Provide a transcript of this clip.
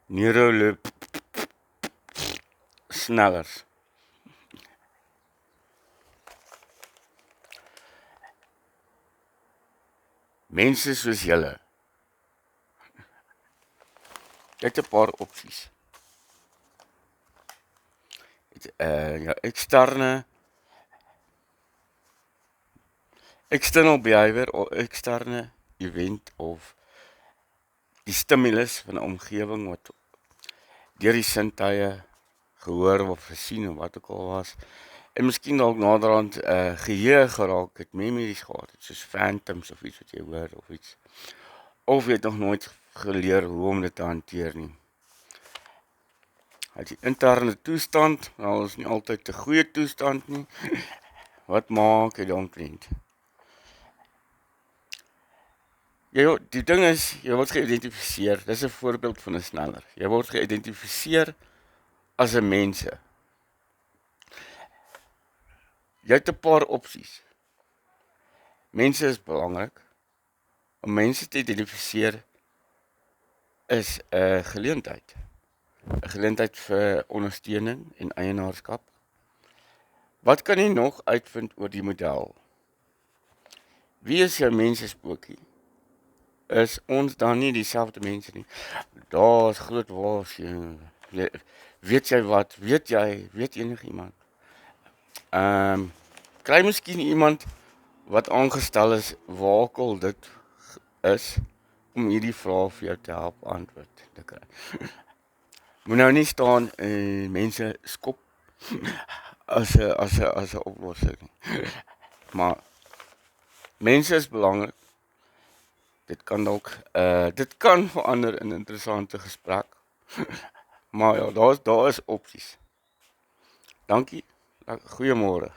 Neuroloop snellers. Mense soos julle, het 'n paar opsies. Ja, external behavior of externe event of die stimulus van 'n omgewing wat deur die sintuie gehoor of gesien of wat ook al was. En miskien dalk naderhand geheue geraak het, memories gehad het, soos phantoms of iets wat jy hoor of iets. Of jy het nog nooit geleer hoe om dit te hanteer nie. As die interne toestand, nou is nie altyd 'n goeie toestand nie. Wat maak jy daaromtrent? Die ding is, jy word geïdentifiseer. Dis 'n voorbeeld van 'n sneller. Jy word geïdentifiseer as 'n mense. Jy het 'n paar opsies. Mense is belangrik. Om mense te identifiseer is 'n geleentheid. 'n Geleentheid vir ondersteuning en eienaarskap. Wat kan jy nog uitvind oor die model? Wie is jou mensespokie? Is ons dan nie dieselfde mense nie? Daar's groot waarskuwing. Weet jy wat? Weet enigiemand? Kry miskien iemand wat aangestel is waar al dit is om hierdie vrae vir jou te help antwoord te kry. Moet nou nie staan mense skop as 'n oplossing nie. Maar mense is belangrik. Dit kan verander in 'n interessante gesprek. Maar ja, daar is opsies. Dankie. Goeiemôre.